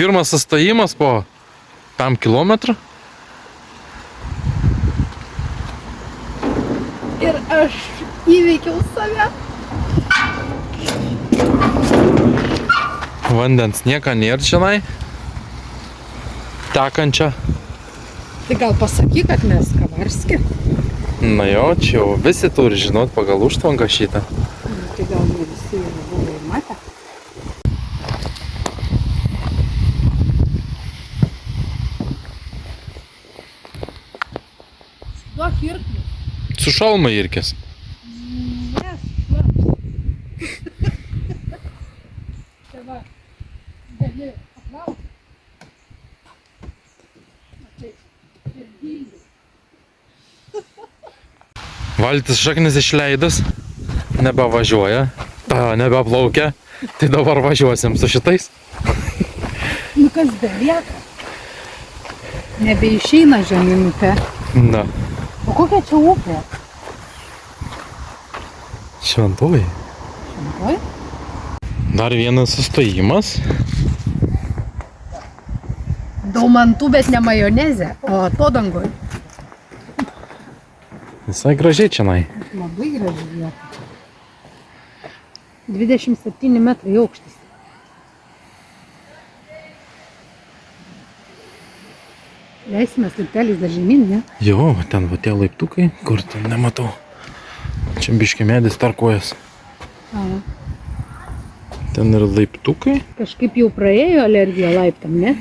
pirmas sustojimas po tam kilometrų. Ir aš įveikiau save. Vandens nieka nėra čionai. Tekančia. Tai gal pasakyk, kad mes Kavarski. Na jo, čia jau visi turi žinot pagal užtvanką šitą. Tai gal ne visi jau buvo ir matę. Duok irklį. Su šalma irkės. Ne, šlaps. Tai va, gali paklausti. Matai, ir giliai. Valtis šaknis išleidus, nebevažiuoja, nebeplaukia, tai dabar važiuosim su šitais. Nu kas belieka? Nebeišeina žemyn upė. Na, O kokia čia upė? šventoji. Oi? Dar vienas sustojimas. Daumantų, bet ne majonezė, o atodangoj. Visai gražiai čianai. Labai graži vieta. 27 metrai aukštis. Leisime laipteliais dar žemyn, ne? Jo, va ten va tie laiptukai, kur ten nematau. Čia biškį medis tarkuojas. Aha. Ten ir laiptukai. Kažkaip jau praėjo alergija laiptam, ne?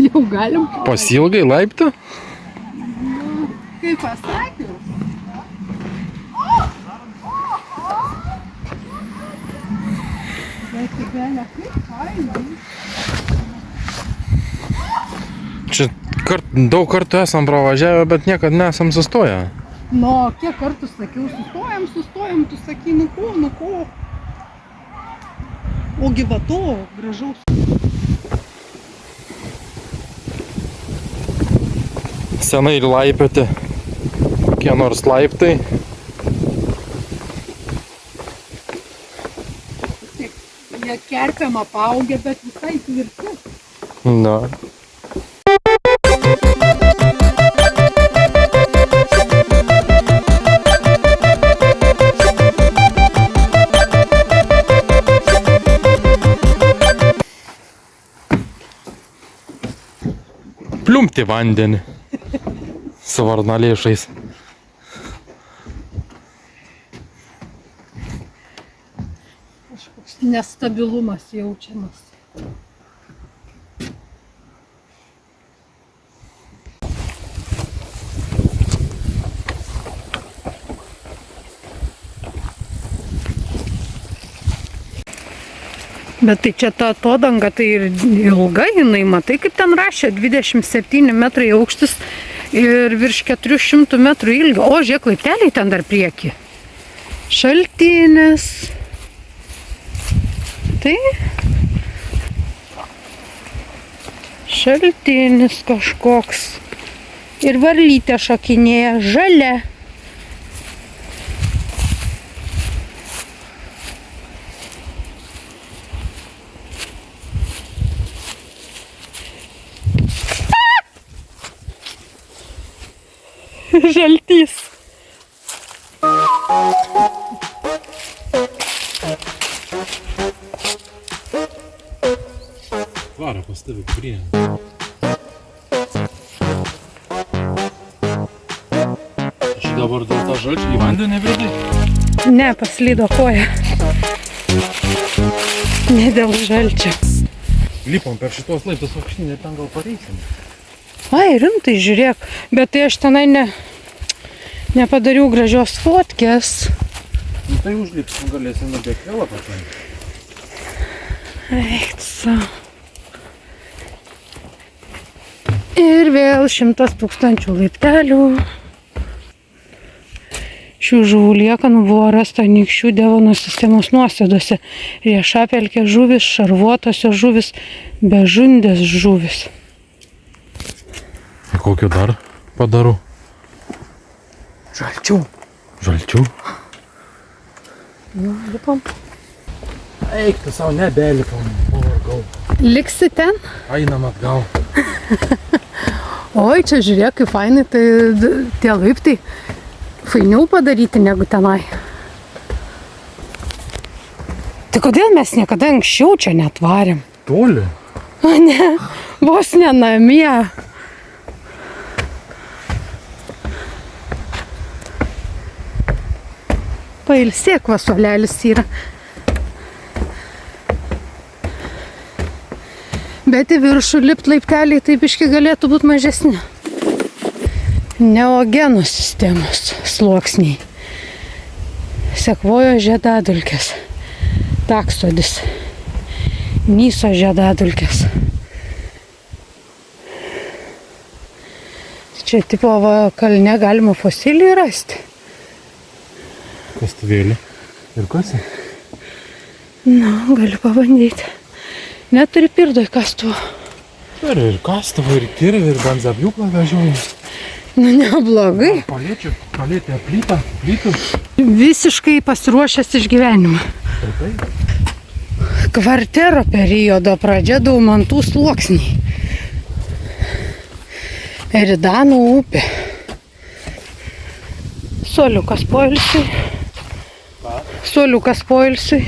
Jau galim. Pasilgai laiptą. Kaip pasakiau. Bet Belė, kaip fainai. Čia daug kartų esam pravažiavę, bet niekad nesam sustoję. Nu, kiek kartų sakiau, sustojam, tu sakai, nu ko. Ogi va to, gražaus. Senai laipioti kokie nors laiptai. Jie kerpiam apaugę, bet visai tvirti. Na. Pliumpti vandenį su varnalėšais. Kažkoks nestabilumas jaučiamas. Bet tai čia ta atodanga, tai ir ilga jinai, matai kaip ten rašė, 27 metrai aukštis ir virš 400 metrų ilgio. O, žiūrėk, laipteliai ten dar prieki. Šaltinis. Tai šaltinis kažkoks. Ir varlytė šakinėja, žalia. Žaltys. Varą pastavi prie. Aš dabar dėl to žalčio į vandenį vedai? Ne, paslydo koja. Ne dėl žalčio. Lipom per šitos laiptus aukštyn ir ten gal pareisim. Ai, rimtai žiūrėk, bet tai aš tenai nepadariau gražios fotkės. Nu tai užlipsim, galėsim nubėgti vėl apačiai. Eik tu. Ir vėl 100 000 laiptelių. Šių žuvų liekanų buvo rasta Anykščių Devono sistemos nuosėdose. Riešapelkės žuvis, šarvuotosios žuvis, bežundės žuvis. Kokiu dar padaru? Žalčių. Žalčių? Nu, lipam. Eik tu savo nebelipam. atgal. Liksi ten? Einam atgal. Oi, čia žiūrėk, kaip fainai, tai tie laiptai fainiau padaryti negu tenai. Tai kodėl mes niekada anksčiau čia netvarėm? Toli? O ne, vos ne namie. Pailsėk, va suolelis yra. Bet į viršų lipt laipteliai taip biški galėtų būti mažesni. Neogenų sistemos sluoksniai. Sekvojo žiedadulkės. Taksodis. Nyso žiedadulkės. Čia tipo va, kalne galima fosilijų rasti. Kastuvėlį. Ir kasi? Na, galiu pabandyti. Neturi pirdoj kastuvų. Turi ir kastuvą, ir kirvį, ir benzapjūklą vežioju. Nu, neblogai. Palėtė plytų. Visiškai pasiruošęs išgyvenimą. Ir taip. Kvartero periodo pradžia Daumantų sluoksniai. Eridanų upė. Suoliukas poilsiui. Suoliukas poilsiui.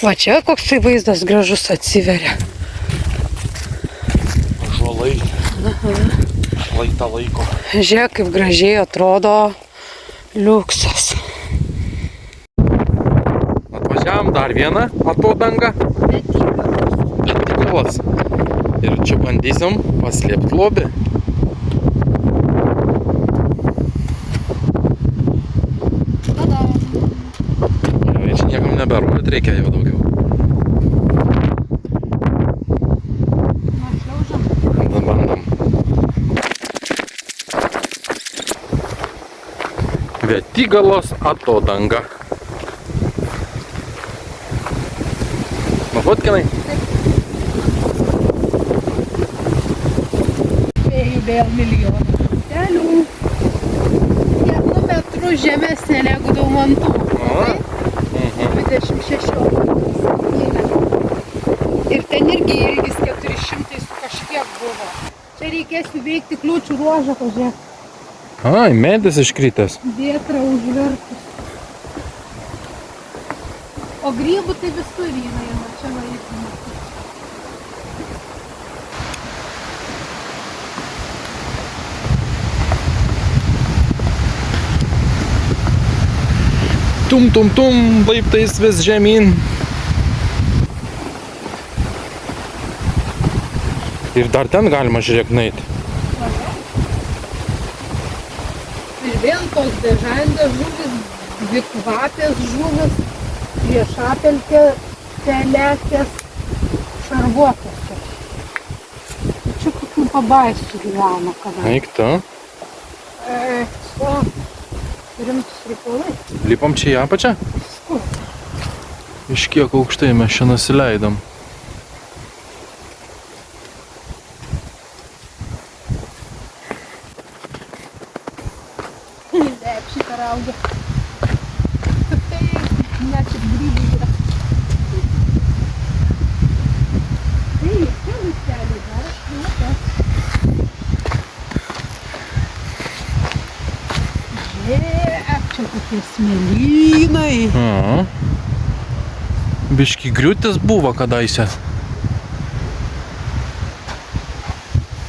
Va čia koksai vaizdas gražus atsiveria. Ąžuolai. Laita laiko. Žiūrėk, kaip gražiai atrodo liuksas. Atvažiavam dar vieną atodangą. Betikalas. Ir čia bandysim paslėpti lobį. Čia niekam neberodyt, reikia jo daugiau. Bandam. Vetigalos atodanga. Nufotkinai? Vėl milijoną putelių. Vienu metru žemesnė negu Daumantų. 26. Ir ten irgi ilgis 400 su kažkiek buvo. Čia reikės įveikti kliūčių ruožą, pažiūrėk. Ai, medis iškritęs. Vėtra užvertus. O grybų tai visur yra, čia laikoma. Tum, laiptais vis žemyn. Ir dar ten galima žiūrėk nueiti. Ir vėl tos bežandės žuvis, dvikvapės žuvis, priešapelkė, telekės, šarvuotės. Čia kokių pabaisų gyvena kada. Eik tu. Rimtus reikalai. Lipam čia į apačią? Kur? Iš kiek aukštai mes čia nusileidom. Lepšiai paraugia. Tai net ir grybų yra. Tai, čia laipteliai dar. Čia kokie smėlynai. Biški griūtis buvo kadaise.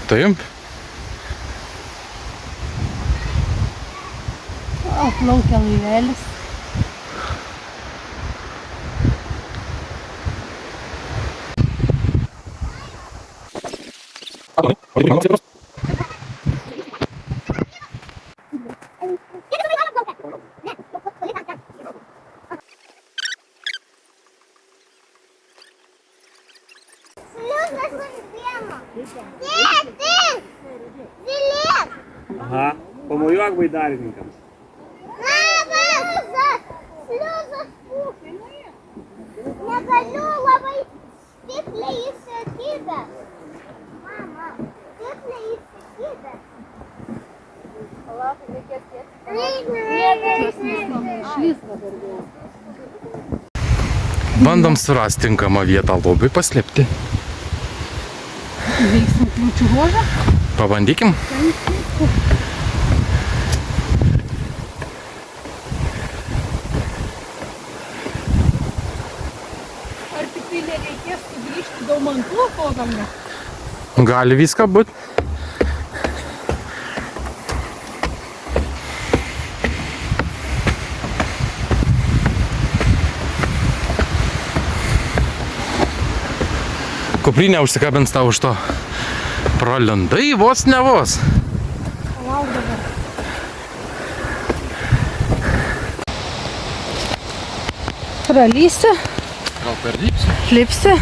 Taip. O, plaukia laivelis. Ага, помоюк байдарникам. Negaliu labai stipriai įsakyti. Mama, stipriai įsakyti. Palauk, reikės tiek. Bandom surasti tinkamą vietą lobiui paslėpti. Veiksim kliūčių ruožą. Pabandykim. Ar tik tai nereikės sugrįžti Daumantų atodangą? Gali viską būt. Kuprinę užsikabins tau už to. Pralindai vos ne vos. Palauk dabar. Pralysi, Gal per dypsi? lipsi.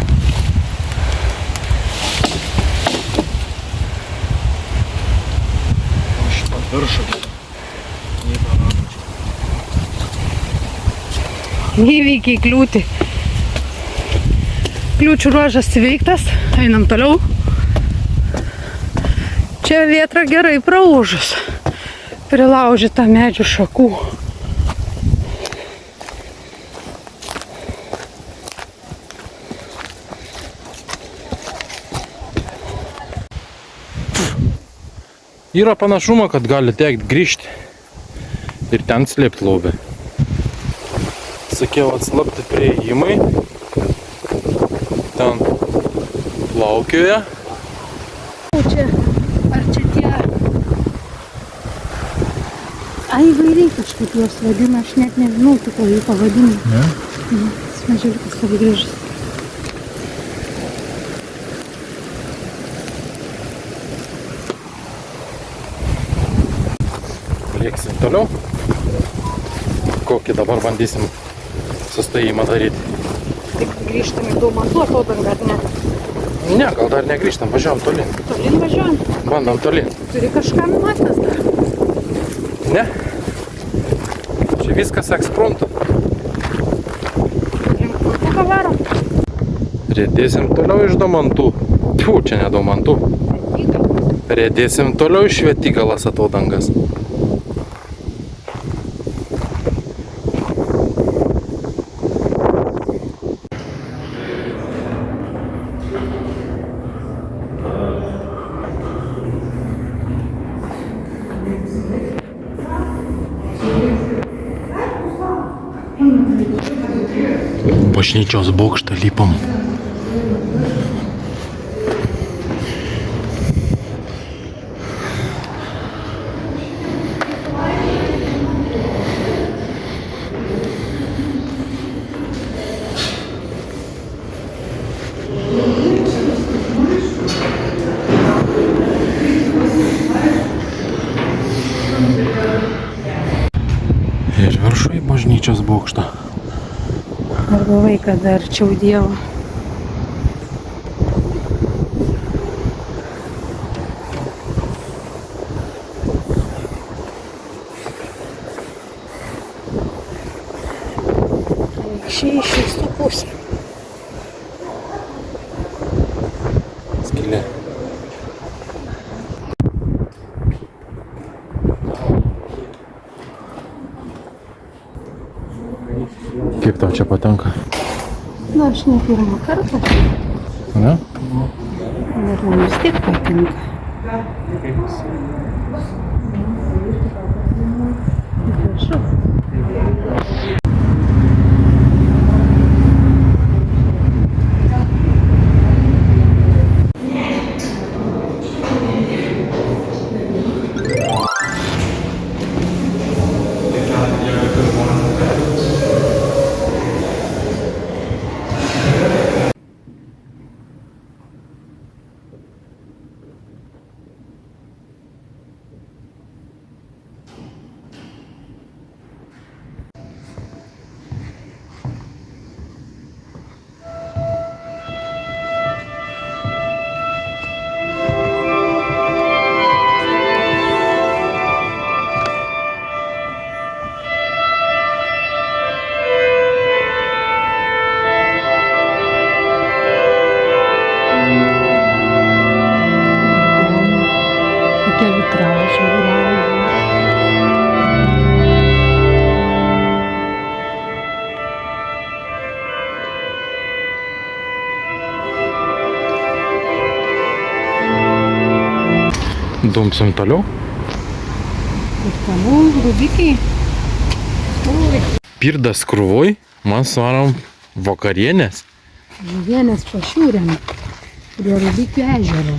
Šitą viršų. Įvykiai kliūtį. Kliūčių ruožas įveiktas, einam toliau. Čia vėtra gerai praūžus, prilaužyta medžių šakų. Yra panašumo, kad gali tekti grįžti ir ten slėpti lobį. Sakiau, atslapti prieimai. Ten plaukioja. Čia, ar čia tie... Ai, įvairiai kažkaip juos vadina, aš net nežinau tipo jų pavadinimų. Ne? Smažiukas labai gražus. Lėksim toliau. Kokį dabar bandysim sustojimą daryti. Tik grįžtam į Daumantų atodangą, ar ne? Ne, gal dar negrįžtam, važiuojam tolin. Tolin važiuojam. Bandom tolin. Turi kažką numatęs dar. Ne? Čia viskas ekspruntu. Link Kurtuką varom. Riedėsim toliau iš Daumantų. Tfu, čia ne Daumantų. Riedėsim toliau iš Švietigalos atodangas. Bažnyčios bokštą lipam. Ir viršui bažnyčios bokštą. Arba vaiką dar arčiau Dievo. Aikščiai iš visų pusių. Skylė. Kaip tau čia patenka? Na, aš ne pirmą kartą. Ne? Ir man vis tiek patinka. Gražu. Tempsim toliau. Ir toliau rubikiai. Oi. Pirdas krūvoj, mes varom vakarienės. Žuvienės pašiūrėm prie Rubikių ežero.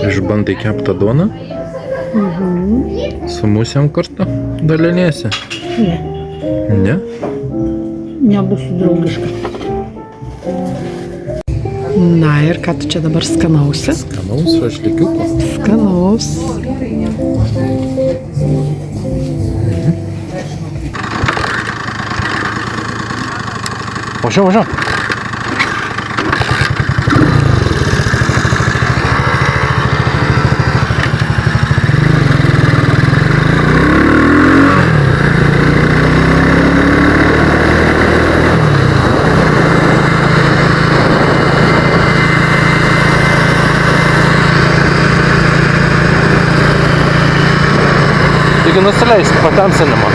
Išbandai keptą duoną? Su musėm kartu dalinėsi? Ne, Ne? nebus draugiška. Na ir ką tu čia dabar skanausi? Skanaus šašlykiuko. Skanaus. Važiuok, važiuok. Taigi nusileisk patamsinimą.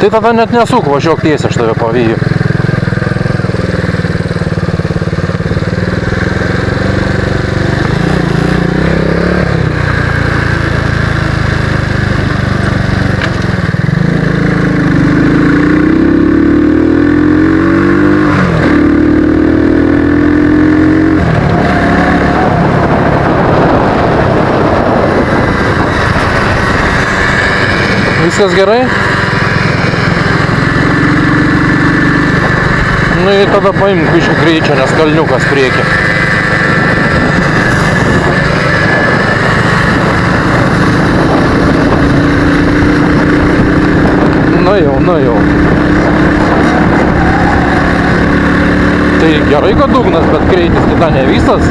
Tai tada net nesuk, važiuok tiesiai, aš tave pavyju. Viskas gerai? Nu ir tada paimk biškį greičio, nes kalniukas prieki. Nu jau. Tai gerai, kad dugnas, bet greitis tai ne visas.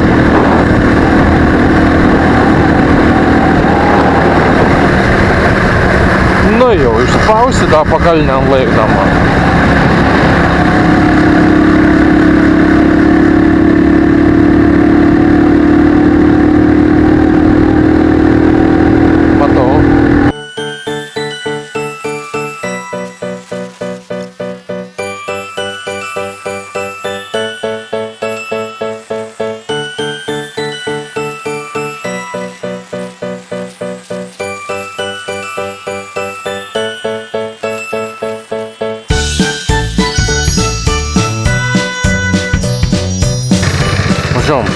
Nu jau, išspausi tą pakalnę ant laikdama. Važiuom.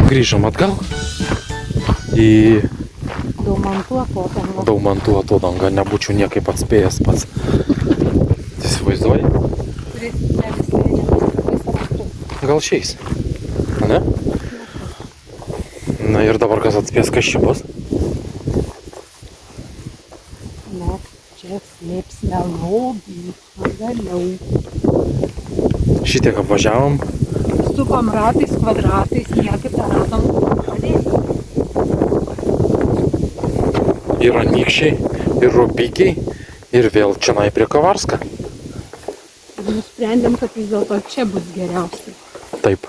Grįžom atgal į Daumantų atodangą, nebūčiau niekaip atspėjęs pats. Įsivaizduoji? Gal šiais, ne? Na ir dabar kas atspės, kas čia bus? Na, čia slėpsime lobį, pagaliau. Šitiek apvažiavom. Sukam ratais, kvadratais, niekaip neradom padėti. Ir Anykščiai, ir Rubikiai, ir vėl čionai prie Kavarska. Ir nusprendėm, kad vis dėlto čia bus geriausiai. Taip.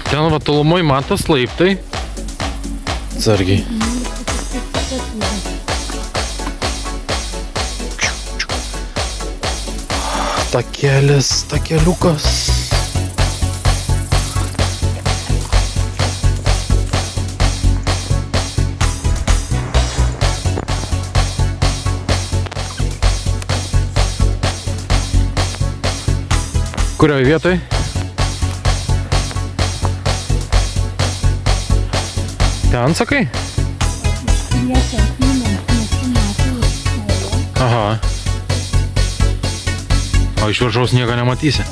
Ten va tolumoj matos laiptai. Atsargiai. Takeliukas. Kurioje vietoje? Ten sakai? Aha. O iš viršaus nieko nematysi.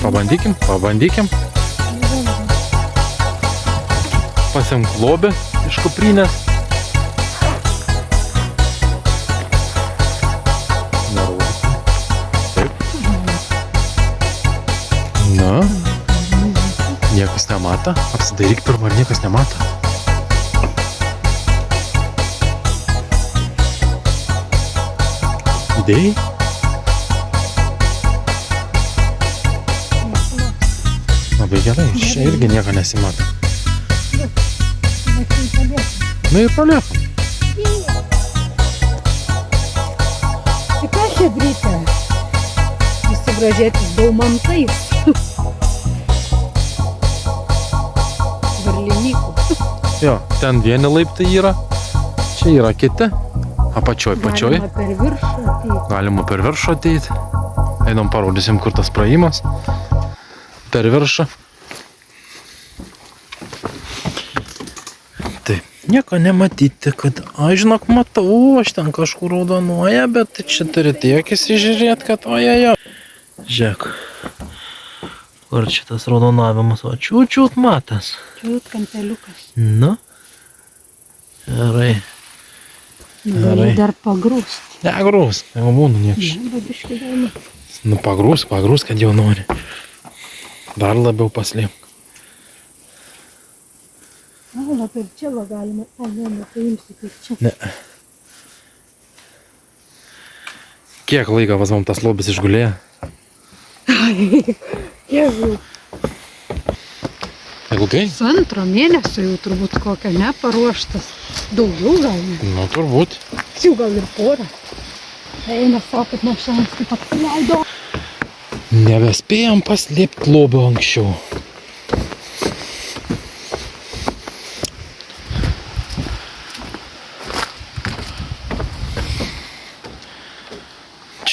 Pabandykim. Pasimk lobį iš kuprinės. Taip. Na. Niekas nemato. Apsidairyk pirmą, ar niekas nemato. Idėjai? Labai gerai, čia irgi nieko nesimato. Na ir paliekam. Tai ką čia greitai? Visi gražėtis daumantais. Varlinykų. Jo, ten vieni laiptai yra. Čia yra kiti. Apačioj. Galima per viršų ateit. Galima per viršų ateit. Einam parodysim, kur tas praėjimas. Per viršą. Taip, nieko nematyti, kad, žinok, matau, aš ten kažkur raudonuoja, bet čia turi tiekis įžiūrėti, kad ojejo. Žiūrėk, kur šitas raudonavimas, o čiūt matas. Čiūt kanteliukas. Nu, gerai. Gali dar pagrūsti. Negrūs, jeigu būna nieks. Babiškai galima. Nu, pagrūs, kad jau nori. Dar labiau paslėp. Na, per čia va galima. Ne, paimsi kaip čia. Ne. Kiek laiko pas mum tas lobis išgulėjo? Kiek? Ilgai? Antro mėnesio jau turbūt kokią neparuoštas. Daugiau gal ne. Nu, turbūt. Jau gal ir porą. Eina savo, kad nuo šiandien kaip apsileido. Nebespėjom paslėpti lobio anksčiau.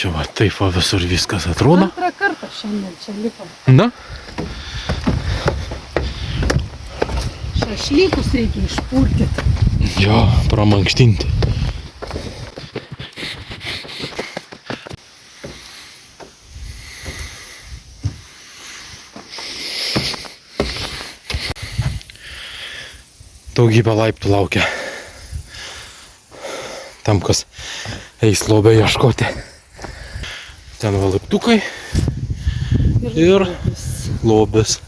Čia va, taip va visur viskas atrodo. Antrą kartą šiandien čia lipo. Na? Šašlykus reikia išpurtyti. Jo, pramankštinti. Daugybė laiptų laukia. Tam, kas eis lobio ieškoti. Ten va laiptukai ir lobis.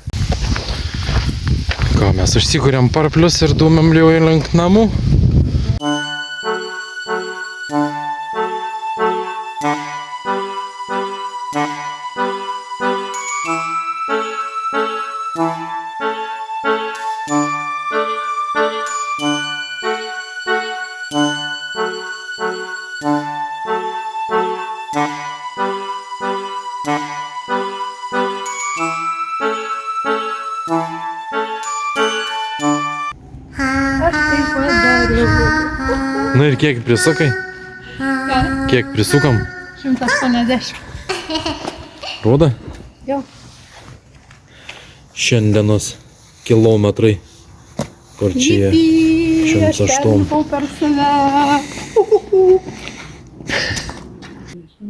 Ką, mes užsikuriam parplius ir dūmėm liuoja link namų. Aš taip padariau. Na ir kiek prisukai? Kiek prisukam? 180. Rodo? Jo. Šiandienos kilometrai. Kur čia jie? 108. Per save.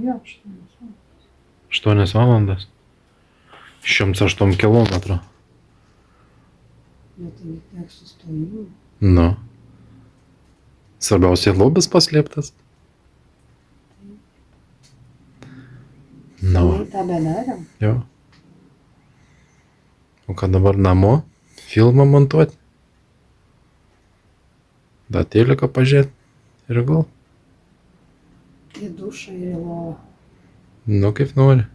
Jo, 8 valandas. 108 kilometrų. tai tiek sustojimų. Nu. Svarbiausia, lobis paslėptas. Nu. tą bedarėm. Jo. O ką dabar namo? Filmą montuoti? Da teliką pažiūrėti ir gal? Į dušą, į lovą. Nu, kaip nori.